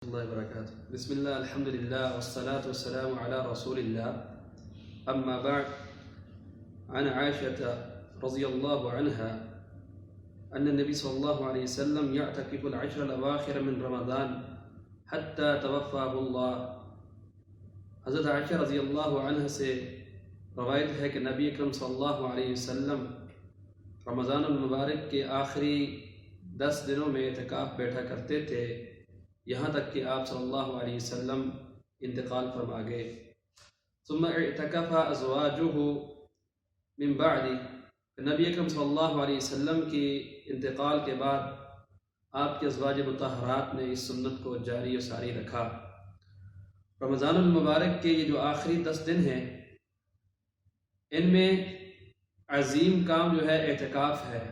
الله وبركاته. بسم الله الحمد لله والصلاة والسلام على رسول الله. أما بعد، عن عائشة رضي الله عنها أن النبي صلى الله عليه وسلم يعتكف العشر الأواخر من رمضان حتى توفاه الله. حضرت عائشہ رضی اللہ عنہ سے روایت ہے کہ نبی اکرم صلی اللہ علیہ وسلم رمضان المبارک کے آخری 10 دنوں میں اعتکاف بیٹھا کرتے تھے، یہاں تک کہ آپ صلی اللہ علیہ وسلم انتقال فرما گئے۔ ثم اعتکف ازواجہ من بعد، نبی اکرم صلی اللہ علیہ وسلم کی انتقال کے بعد آپ کے ازواج مطہرات نے اس سنت کو جاری و ساری رکھا۔ رمضان المبارک کے یہ جو آخری 10 دن ہیں، ان میں عظیم کام جو ہے اعتکاف ہے۔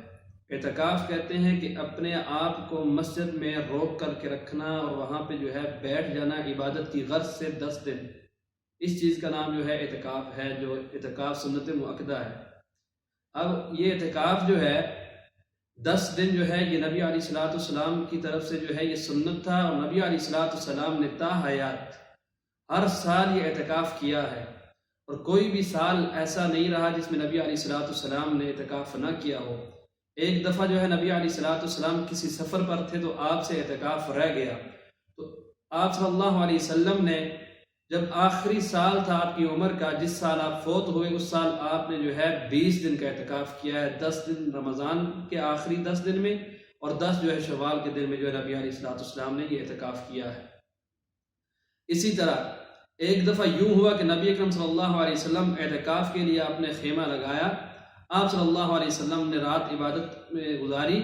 اعتکاف کہتے ہیں کہ اپنے آپ کو مسجد میں روک کر کے رکھنا اور وہاں پہ جو ہے بیٹھ جانا عبادت کی غرض سے 10 دن، اس چیز کا نام جو ہے اعتکاف ہے، جو اعتکاف سنت مؤکدہ ہے۔ اب یہ اعتکاف جو ہے 10 دن جو ہے، یہ نبی علیہ السلام کی طرف سے جو ہے یہ سنت تھا، اور نبی علیہ السلام نے تا حیات ہر سال یہ اعتکاف کیا ہے، اور کوئی بھی سال ایسا نہیں رہا جس میں نبی علیہ السلام نے اعتکاف نہ کیا ہو۔ ایک دفعہ جو ہے نبی علیہ السلام کسی سفر پر تھے تو آپ سے اعتکاف رہ گیا، تو آپ صلی اللہ علیہ وسلم نے جب آخری سال تھا آپ کی عمر کا، جس سال آپ فوت ہوئے، اس سال آپ نے جو ہے 20 دن کا اعتکاف کیا ہے، 10 دن رمضان کے آخری 10 دن میں، اور 10 جو ہے شوال کے دن میں جو ہے نبی علیہ السلام نے یہ اعتکاف کیا ہے۔ اسی طرح ایک دفعہ یوں ہوا کہ نبی اکرم صلی اللہ علیہ وسلم اعتکاف کے لیے آپ نے خیمہ لگایا، آپ صلی اللہ علیہ وسلم نے رات عبادت میں گزاری،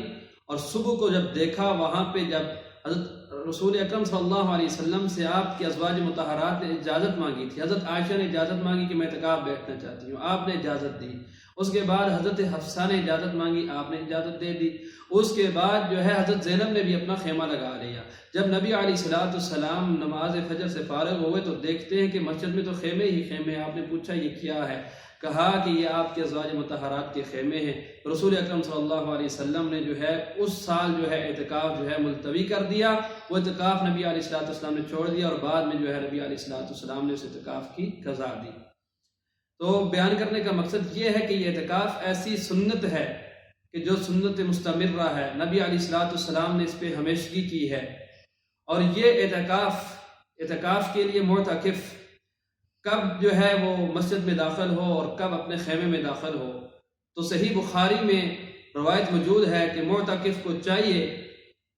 اور صبح کو جب دیکھا، وہاں پہ جب حضرت رسول اکرم صلی اللہ علیہ وسلم سے آپ کی ازواج مطہرات نے اجازت مانگی تھی، حضرت عائشہ نے اجازت مانگی کہ میں اعتکاف بیٹھنا چاہتی ہوں، آپ نے اجازت دی۔ اس کے بعد حضرت حفصہ نے اجازت مانگی، آپ نے اجازت دے دی۔ اس کے بعد جو ہے حضرت زینب نے بھی اپنا خیمہ لگا لیا۔ جب نبی علیہ السلام نماز فجر سے فارغ ہوئے تو دیکھتے ہیں کہ مسجد میں تو خیمے ہی خیمے۔ آپ نے پوچھا یہ کیا ہے؟ کہا کہ یہ آپ کے ازواج مطہرات کے خیمے ہیں۔ رسول اکرم صلی اللہ علیہ وسلم نے جو ہے اس سال جو ہے اعتکاف جو ہے ملتوی کر دیا، وہ اعتکاف نبی علیہ السلام نے چھوڑ دیا، اور بعد میں جو ہے نبی علیہ السلام نے اس اعتکاف کی قضا دی۔ تو بیان کرنے کا مقصد یہ ہے کہ یہ اعتکاف ایسی سنت ہے کہ جو سنت مستمرہ ہے، نبی علیہ السلام نے اس پہ ہمیشگی کی ہے، اور یہ اعتکاف کے لیے معتکف کب جو ہے وہ مسجد میں داخل ہو اور کب اپنے خیمے میں داخل ہو، تو صحیح بخاری میں روایت موجود ہے کہ معتکف کو چاہیے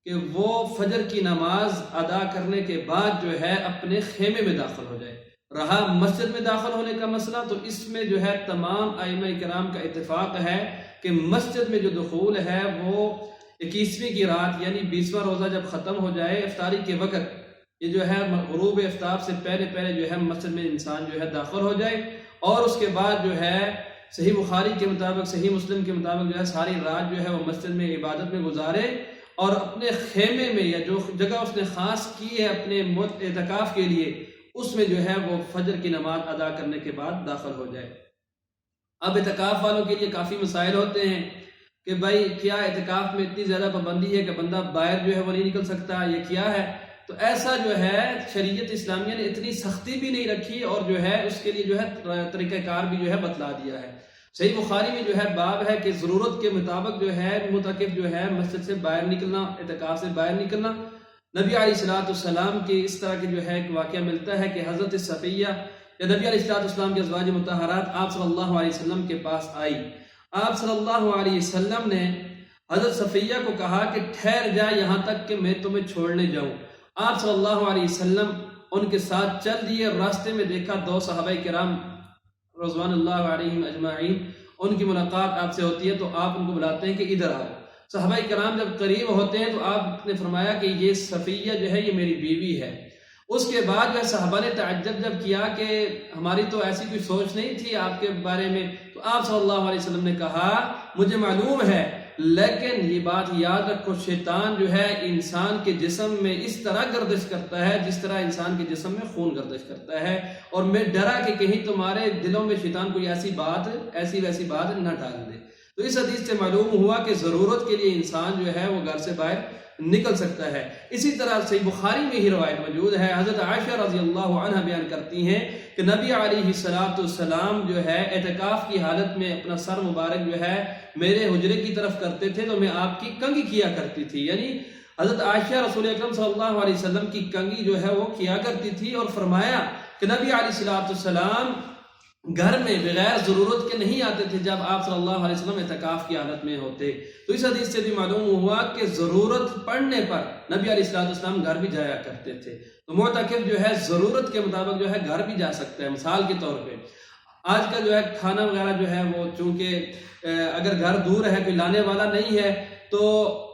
کہ وہ فجر کی نماز ادا کرنے کے بعد جو ہے اپنے خیمے میں داخل ہو جائے۔ رہا مسجد میں داخل ہونے کا مسئلہ، تو اس میں جو ہے تمام ائمہ کرام کا اتفاق ہے کہ مسجد میں جو دخول ہے وہ 21ویں کی رات یعنی 20واں روزہ جب ختم ہو جائے افطاری کے وقت، یہ جو ہے غروب آفتاب سے پہلے جو ہے مسجد میں انسان جو ہے داخل ہو جائے، اور اس کے بعد جو ہے صحیح بخاری کے مطابق، صحیح مسلم کے مطابق جو ہے ساری رات جو ہے وہ مسجد میں عبادت میں گزارے، اور اپنے خیمے میں یا جو جگہ اس نے خاص کی ہے اپنے اعتکاف کے لیے، اس میں جو ہے وہ فجر کی نماز ادا کرنے کے بعد داخل ہو جائے۔ اب اعتکاف والوں کے لیے کافی مسائل ہوتے ہیں کہ بھائی کیا اعتکاف میں اتنی زیادہ پابندی ہے کہ بندہ باہر جو ہے وہ نہیں نکل سکتا، یہ کیا ہے؟ تو ایسا جو ہے شریعت اسلامیہ نے اتنی سختی بھی نہیں رکھی، اور جو ہے اس کے لیے جو ہے طریقہ کار بھی جو ہے بتلا دیا ہے۔ صحیح بخاری میں جو ہے باب ہے کہ ضرورت کے مطابق جو ہے معتکف جو ہے مسجد سے باہر نکلنا، اعتکاف سے باہر نکلنا۔ نبی علیہ السلام کے اس طرح کے جو ہے ایک واقعہ ملتا ہے کہ حضرت صفیہ یا نبی علیہ السلام کے ازواج مطہرات آپ صلی اللہ علیہ وسلم کے پاس آئی۔ آپ صلی اللہ علیہ وسلم نے حضرت صفیہ کو کہا کہ ٹھہر جا یہاں تک کہ میں تمہیں چھوڑنے جاؤں۔ آپ صلی اللہ علیہ وسلم ان کے ساتھ چل دیے، راستے میں دیکھا 2 صحابہ کرام رضوان اللہ علیہم اجمعین، ان کی ملاقات آپ سے ہوتی ہے، تو آپ ان کو بلاتے ہیں کہ ادھر آؤ۔ صحابہ کرام جب قریب ہوتے ہیں تو آپ نے فرمایا کہ یہ صفیہ جو ہے یہ میری بیوی ہے۔ اس کے بعد جو صحابہ نے تعجب جب کیا کہ ہماری تو ایسی کوئی سوچ نہیں تھی آپ کے بارے میں، تو آپ صلی اللہ علیہ وسلم نے کہا مجھے معلوم ہے، لیکن یہ بات یاد رکھو، شیطان جو ہے انسان کے جسم میں اس طرح گردش کرتا ہے جس طرح انسان کے جسم میں خون گردش کرتا ہے، اور میں ڈرا کہ کہیں تمہارے دلوں میں شیطان کوئی ایسی ویسی بات نہ ڈال دے۔ تو اس حدیث سے معلوم ہوا کہ ضرورت کے لیے انسان جو ہے وہ گھر سے باہر نکل سکتا ہے۔ اسی طرح صحیح بخاری میں ہی روایت موجود ہے، حضرت عائشہ رضی اللہ عنہ بیان کرتی ہیں کہ نبی علیہ السلام جو ہے اعتکاف کی حالت میں اپنا سر مبارک جو ہے میرے حجرے کی طرف کرتے تھے تو میں آپ کی کنگھی کیا کرتی تھی، یعنی حضرت عائشہ رسول اکرم صلی اللہ علیہ وسلم کی کنگھی جو ہے وہ کیا کرتی تھی، اور فرمایا کہ نبی علیہ السلام گھر میں بغیر ضرورت کے نہیں آتے تھے جب آپ صلی اللہ علیہ وسلم اعتکاف کی حالت میں ہوتے۔ تو اس حدیث سے بھی معلوم ہوا کہ ضرورت پڑنے پر نبی علیہ السلام گھر بھی جایا کرتے تھے۔ تو معتکف جو ہے ضرورت کے مطابق جو ہے گھر بھی جا سکتا ہے۔ مثال کے طور پہ آج کا جو ہے کھانا وغیرہ جو ہے وہ چونکہ اگر گھر دور ہے کوئی لانے والا نہیں ہے تو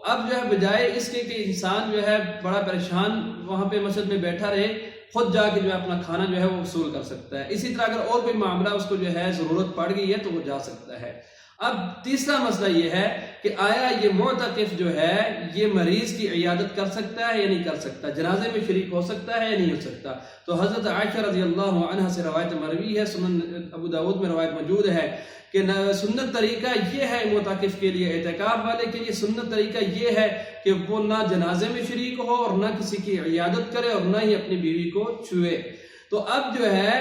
اب جو ہے بجائے اس کے کہ انسان جو ہے بڑا پریشان وہاں پہ مسجد میں بیٹھا رہے، خود جا کے جو ہے اپنا کھانا جو ہے وہ وصول کر سکتا ہے۔ اسی طرح اگر اور کوئی معاملہ اس کو جو ہے ضرورت پڑ گئی ہے تو وہ جا سکتا ہے۔ اب تیسرا مسئلہ یہ ہے کہ آیا یہ معتکف جو ہے یہ مریض کی عیادت کر سکتا ہے یا نہیں کر سکتا، جنازے میں شریک ہو سکتا ہے یا نہیں ہو سکتا؟ تو حضرت عائشہ رضی اللہ عنہ سے روایت مروی ہے، سنن ابو داود میں روایت موجود ہے کہ سنت طریقہ یہ ہے معتکف کے لیے، اعتکاف والے کے لیے سنت طریقہ یہ ہے کہ وہ نہ جنازے میں شریک ہو اور نہ کسی کی عیادت کرے اور نہ ہی اپنی بیوی کو چھوئے۔ تو اب جو ہے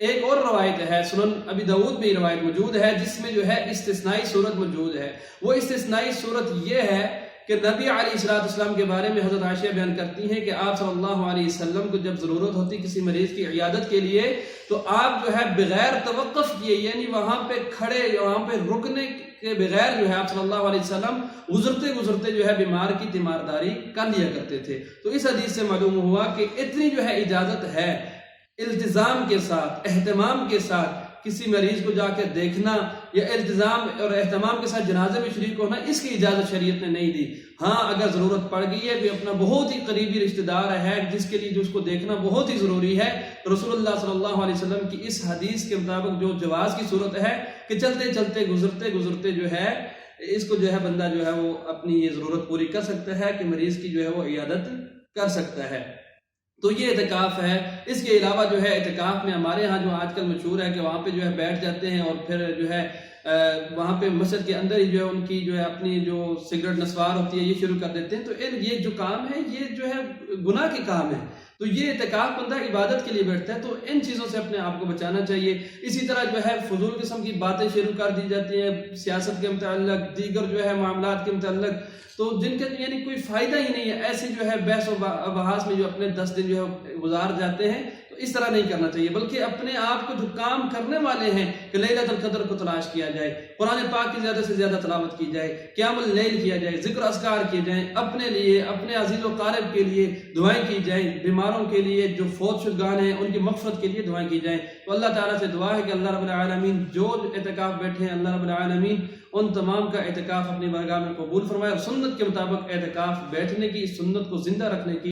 ایک اور روایت ہے، سنن ابی داود میں روایت موجود ہے جس میں جو ہے استثنائی صورت موجود ہے۔ وہ استثنائی صورت یہ ہے کہ نبی علیہ السلام کے بارے میں حضرت عائشہ بیان کرتی ہیں کہ آپ صلی اللہ علیہ وسلم کو جب ضرورت ہوتی کسی مریض کی عیادت کے لیے تو آپ جو ہے بغیر توقف کیے، یعنی وہاں پہ کھڑے، وہاں پہ رکنے کے بغیر جو ہے آپ صلی اللہ علیہ وسلم گزرتے جو ہے بیمار کی تیمارداری کر لیا کرتے تھے۔ تو اس حدیث سے معلوم ہوا کہ اتنی جو ہے اجازت ہے التزام کے ساتھ، اہتمام کے ساتھ کسی مریض کو جا کے دیکھنا یا التزام اور اہتمام کے ساتھ جنازے میں شریک ہونا، اس کی اجازت شریعت نے نہیں دی۔ ہاں اگر ضرورت پڑ گئی ہے، کوئی اپنا بہت ہی قریبی رشتہ دار ہے جس کے لیے جو اس کو دیکھنا بہت ہی ضروری ہے، رسول اللہ صلی اللہ علیہ وسلم کی اس حدیث کے مطابق جو جواز کی صورت ہے کہ چلتے چلتے گزرتے جو ہے اس کو جو ہے بندہ جو ہے وہ اپنی یہ ضرورت پوری کر سکتا ہے کہ مریض کی جو ہے وہ عیادت کر سکتا ہے۔ تو یہ اعتکاف ہے۔ اس کے علاوہ جو ہے اعتکاف میں ہمارے ہاں جو آج کل مشہور ہے کہ وہاں پہ جو ہے بیٹھ جاتے ہیں اور پھر جو ہے وہاں پہ مسجد کے اندر ہی جو ہے ان کی جو ہے اپنی جو سگریٹ نسوار ہوتی ہے یہ شروع کر دیتے ہیں۔ تو یہ جو کام ہے یہ جو ہے گناہ کے کام ہے۔ تو یہ اعتکاف بندہ عبادت کے لیے بیٹھتا ہے، تو ان چیزوں سے اپنے آپ کو بچانا چاہیے۔ اسی طرح جو ہے فضول قسم کی باتیں شروع کر دی جاتی ہیں سیاست کے متعلق، دیگر جو ہے معاملات کے متعلق، تو جن کا یعنی کوئی فائدہ ہی نہیں ہے، ایسے جو ہے بحث و بحث میں جو اپنے 10 دن جو ہے گزار جاتے ہیں، تو اس طرح نہیں کرنا چاہیے، بلکہ اپنے آپ کو جو کام کرنے والے ہیں کہ لیلۃ القدر کو تلاش کیا جائے، قرآن پاک کی زیادہ سے زیادہ تلاوت کی جائے، قیام اللیل کیا جائے، ذکر اذکار کیے جائیں، اپنے لیے، اپنے عزیز و قارب کے لیے دعائیں کی جائیں، بیماروں کے لیے، جو فوت شدگان ہیں ان کی مغفرت کے لیے دعائیں کی جائیں۔ تو اللہ تعالیٰ سے دعا ہے کہ اللہ رب العالمین جو اعتکاف بیٹھے ہیں، اللہ رب العالمین ان تمام کا اعتکاف اپنی بارگاہ میں قبول فرمائے اور سنت کے مطابق اعتکاف بیٹھنے کی، اس سنت کو زندہ رکھنے کی